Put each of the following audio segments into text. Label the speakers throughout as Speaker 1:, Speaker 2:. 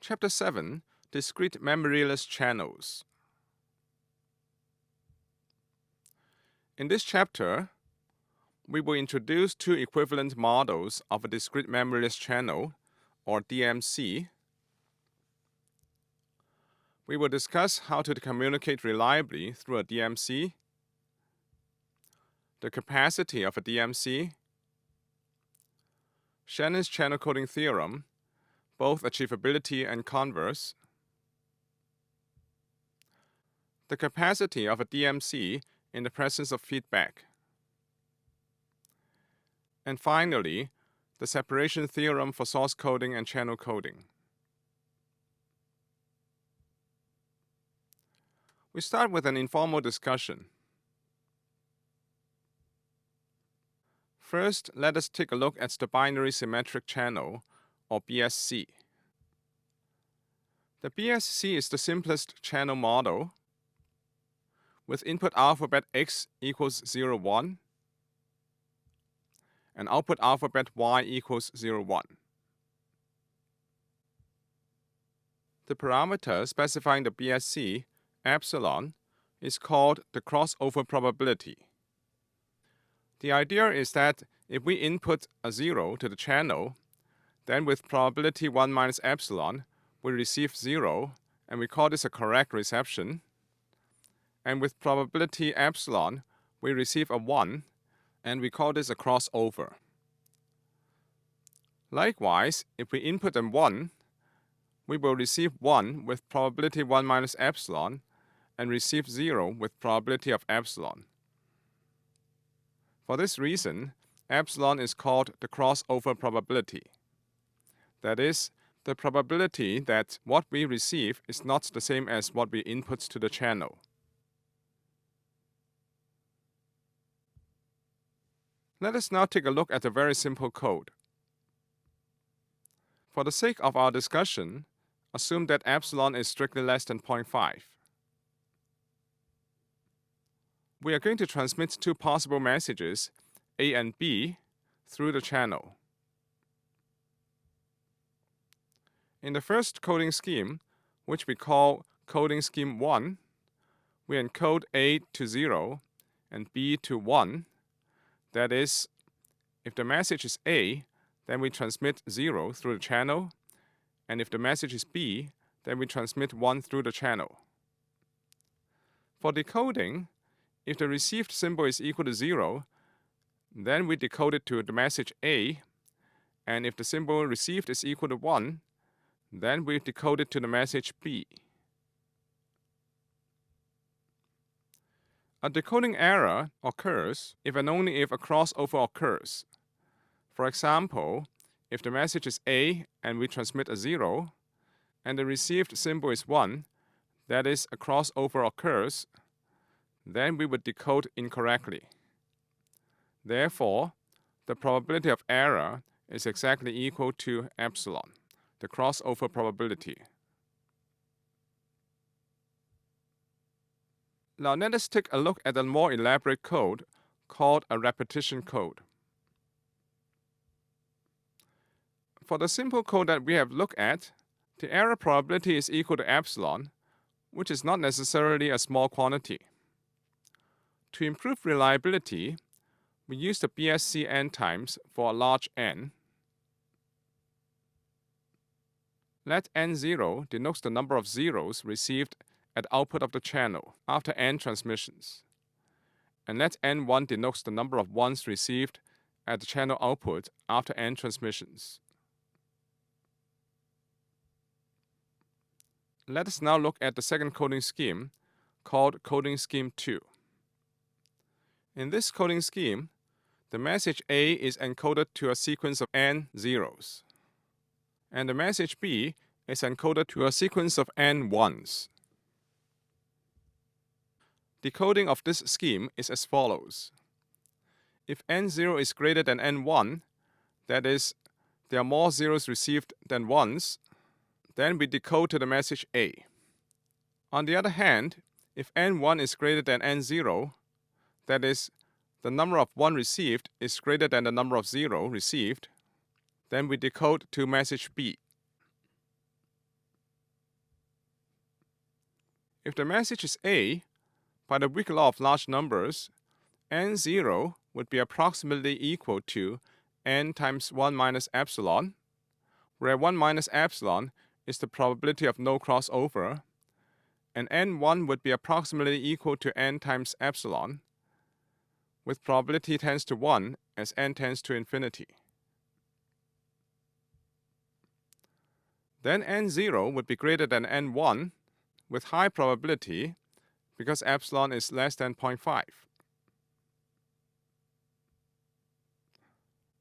Speaker 1: Chapter 7, Discrete Memoryless Channels. In this chapter, we will introduce two equivalent models of a discrete memoryless channel, or DMC. We will discuss how to communicate reliably through a DMC, the capacity of a DMC, Shannon's channel coding theorem, both achievability and converse, the capacity of a DMC in the presence of feedback, and finally, the separation theorem for source coding and channel coding. We start with an informal discussion. First, let us take a look at the binary symmetric channel, or BSC. The BSC is the simplest channel model with input alphabet X equals 0, 1 and output alphabet Y equals 0, 1. The parameter specifying the BSC, epsilon, is called the crossover probability. The idea is that if we input a 0 to the channel, then with probability 1 minus epsilon, we receive 0, and we call this a correct reception. And with probability epsilon, we receive a 1, and we call this a crossover. Likewise, if we input a 1, we will receive 1 with probability 1 minus epsilon, and receive 0 with probability of epsilon. For this reason, epsilon is called the crossover probability. That is, the probability that what we receive is not the same as what we input to the channel. Let us now take a look at a very simple code. For the sake of our discussion, assume that epsilon is strictly less than 0.5. We are going to transmit two possible messages, A and B, through the channel. In the first coding scheme, which we call coding scheme 1, we encode A to 0 and B to 1. That is, if the message is A, then we transmit 0 through the channel, and if the message is B, then we transmit 1 through the channel. For decoding, if the received symbol is equal to 0, then we decode it to the message A, and if the symbol received is equal to 1, then we decode it to the message B. A decoding error occurs if and only if a crossover occurs. For example, if the message is A and we transmit a 0, and the received symbol is 1, that is, a crossover occurs, then we would decode incorrectly. Therefore, the probability of error is exactly equal to epsilon, the crossover probability. Now let us take a look at a more elaborate code called a repetition code. For the simple code that we have looked at, the error probability is equal to epsilon, which is not necessarily a small quantity. To improve reliability, we use the BSC n times for a large n. Let n0 denotes the number of zeros received at output of the channel after n transmissions, and let n1 denotes the number of ones received at the channel output after n transmissions. Let us now look at the second coding scheme, called coding scheme 2. In this coding scheme, the message A is encoded to a sequence of n zeros, and the message B is encoded to a sequence of n ones. Decoding of this scheme is as follows. If n0 is greater than n1, that is, there are more zeros received than ones, then we decode to the message A. On the other hand, if n1 is greater than n0, that is, the number of 1 received is greater than the number of 0 received, then we decode to message B. If the message is A, by the weak law of large numbers, n0 would be approximately equal to n times 1 minus epsilon, where 1 minus epsilon is the probability of no crossover, and n1 would be approximately equal to n times epsilon, with probability tends to 1 as n tends to infinity. Then n0 would be greater than n1 with high probability because epsilon is less than 0.5.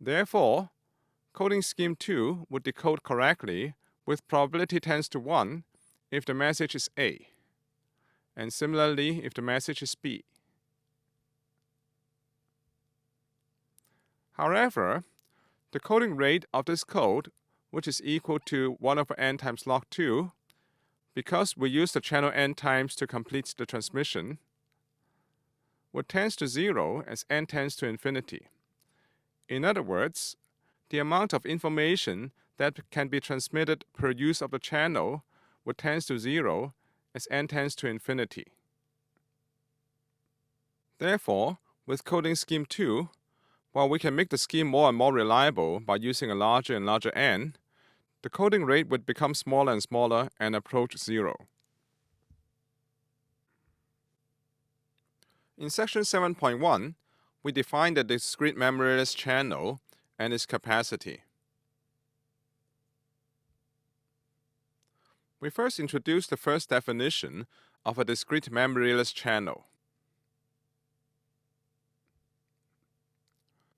Speaker 1: Therefore, coding scheme 2 would decode correctly with probability tends to 1 if the message is A, and similarly if the message is B. However, the coding rate of this code, which is equal to 1 over n times log 2, because we use the channel n times to complete the transmission, would tend to 0 as n tends to infinity. In other words, the amount of information that can be transmitted per use of the channel would tend to 0 as n tends to infinity. Therefore, with coding scheme 2, while we can make the scheme more and more reliable by using a larger and larger n, the coding rate would become smaller and smaller and approach 0. In section 7.1, we define the discrete memoryless channel and its capacity. We first introduce the first definition of a discrete memoryless channel.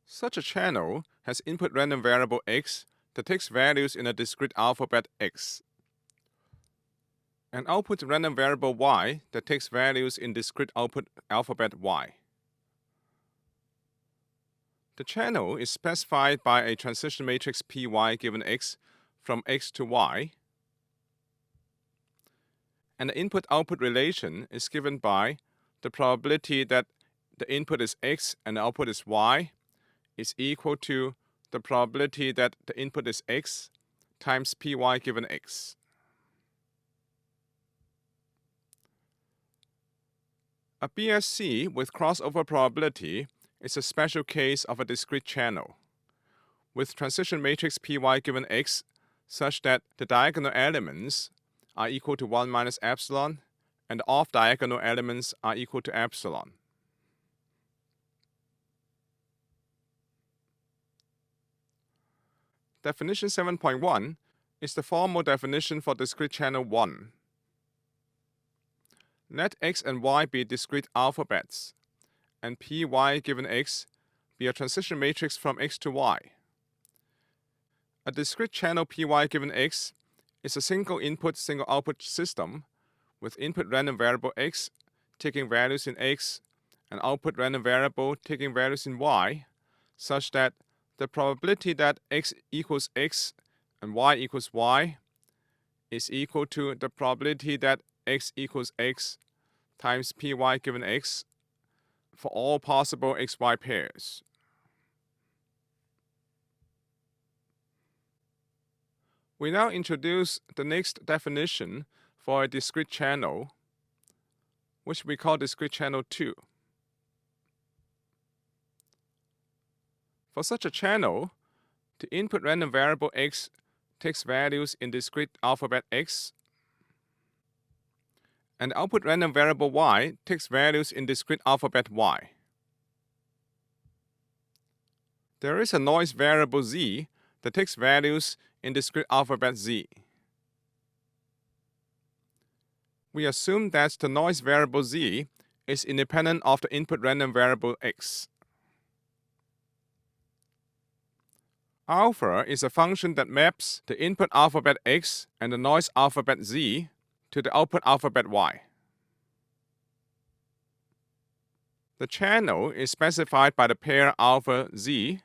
Speaker 1: Such a channel has input random variable x that takes values in a discrete alphabet x, and output random variable y that takes values in discrete output alphabet y. The channel is specified by a transition matrix Py given x from x to y, and the input-output relation is given by the probability that the input is x and the output is y is equal to the probability that the input is x times Py given x. A BSC with crossover probability is a special case of a discrete channel, with transition matrix Py given x such that the diagonal elements are equal to 1 minus epsilon and the off-diagonal elements are equal to epsilon. Definition 7.1 is the formal definition for discrete channel 1. Let x and y be discrete alphabets, and Py given x be a transition matrix from x to y. A discrete channel Py given x is a single input, single output system with input random variable x taking values in x and output random variable taking values in y, such that the probability that x equals x and y equals y is equal to the probability that x equals x times Py given x for all possible xy pairs. We now introduce the next definition for a discrete channel, which we call discrete channel 2. For such a channel, the input random variable x takes values in discrete alphabet x, and the output random variable y takes values in discrete alphabet y. There is a noise variable z that takes values in discrete alphabet z. We assume that the noise variable z is independent of the input random variable x. Alpha is a function that maps the input alphabet x and the noise alphabet z to the output alphabet y. The channel is specified by the pair alpha z,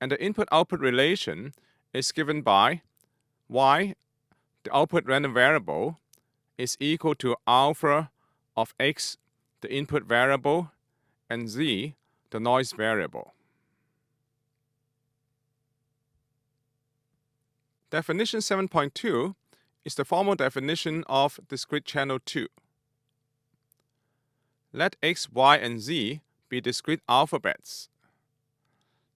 Speaker 1: and the input-output relation is given by y, the output random variable, is equal to alpha of x, the input variable, and z, the noise variable. Definition 7.2 is the formal definition of discrete channel 2. Let x, y, and z be discrete alphabets.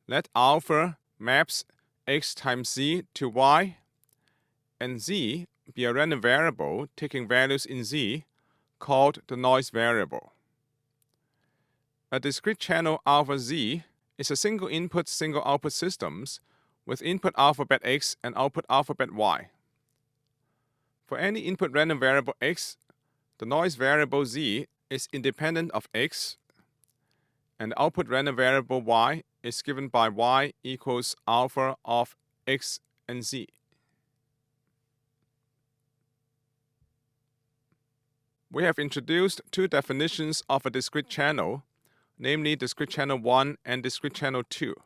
Speaker 1: Let alpha maps x times z to y, and z be a random variable taking values in z called the noise variable. A discrete channel alpha z is a single input, single output systems with input alphabet x and output alphabet y. For any input random variable x, the noise variable z is independent of x, and the output random variable y is given by y equals alpha of x and z. We have introduced two definitions of a discrete channel, namely discrete channel 1 and discrete channel 2.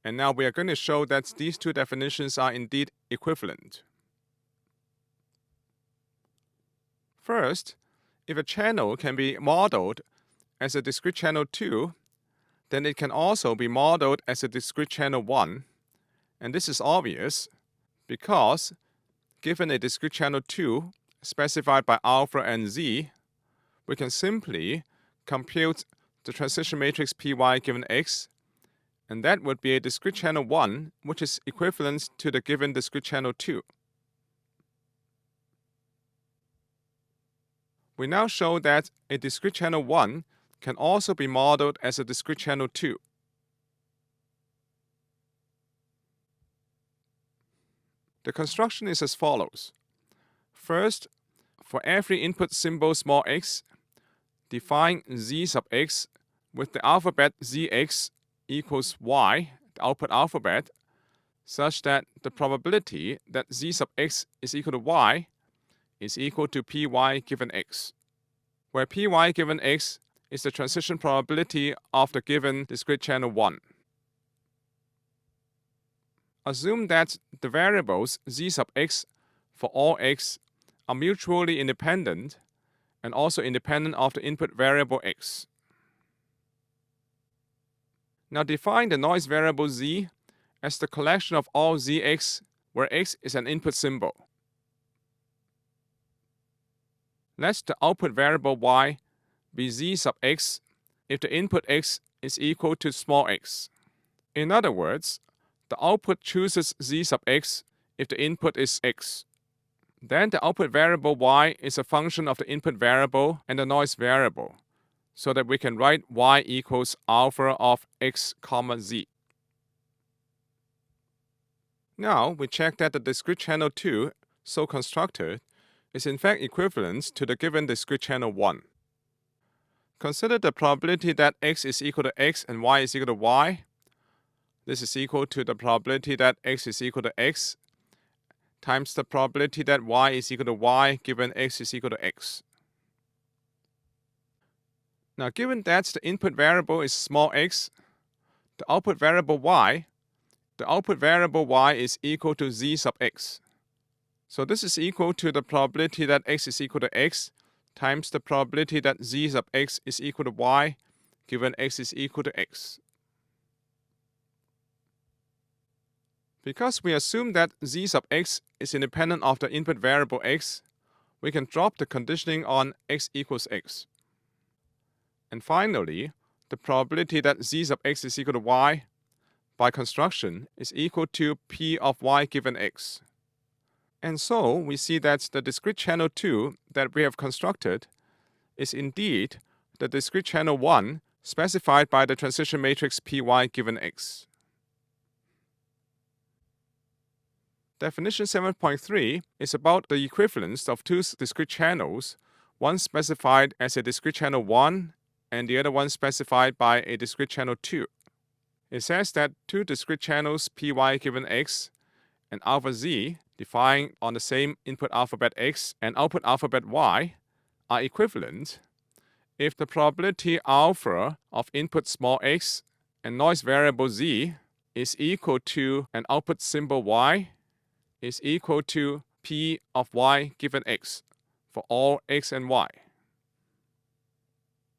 Speaker 1: And now we are going to show that these two definitions are indeed equivalent. First, if a channel can be modeled as a discrete channel 2, then it can also be modeled as a discrete channel 1. And this is obvious because, given a discrete channel 2 specified by alpha and z, we can simply compute the transition matrix Py given x, and that would be a discrete channel 1, which is equivalent to the given discrete channel 2. We now show that a discrete channel 1 can also be modeled as a discrete channel 2. The construction is as follows. First, for every input symbol small x, define z sub x with the alphabet zx equals y, the output alphabet, such that the probability that z sub x is equal to y is equal to py given x, where py given x is the transition probability of the given discrete channel 1. Assume that the variables z sub x for all x are mutually independent and also independent of the input variable x. Now define the noise variable z as the collection of all zx where x is an input symbol. Let the output variable y be z sub x if the input x is equal to small x. In other words, the output chooses z sub x if the input is x. Then the output variable y is a function of the input variable and the noise variable, so that we can write y equals alpha of x comma z. Now we check that the discrete channel 2, so constructed, is in fact equivalent to the given discrete channel 1. Consider the probability that x is equal to x and y is equal to y. This is equal to the probability that x is equal to x times the probability that y is equal to y given x is equal to x. Now given that the input variable is small x, the output variable y is equal to z sub x. So this is equal to the probability that x is equal to x times the probability that z sub x is equal to y given x is equal to x. Because we assume that z sub x is independent of the input variable x, we can drop the conditioning on x equals x. And finally, the probability that z sub x is equal to y, by construction, is equal to p of y given x. And so we see that the discrete channel 2 that we have constructed is indeed the discrete channel 1 specified by the transition matrix Py given x. Definition 7.3 is about the equivalence of two discrete channels, one specified as a discrete channel 1 and the other one specified by a discrete channel 2. It says that two discrete channels Py given x and alpha z defined on the same input alphabet x and output alphabet y are equivalent if the probability alpha of input small x and noise variable z is equal to an output symbol y is equal to p of y given x for all x and y.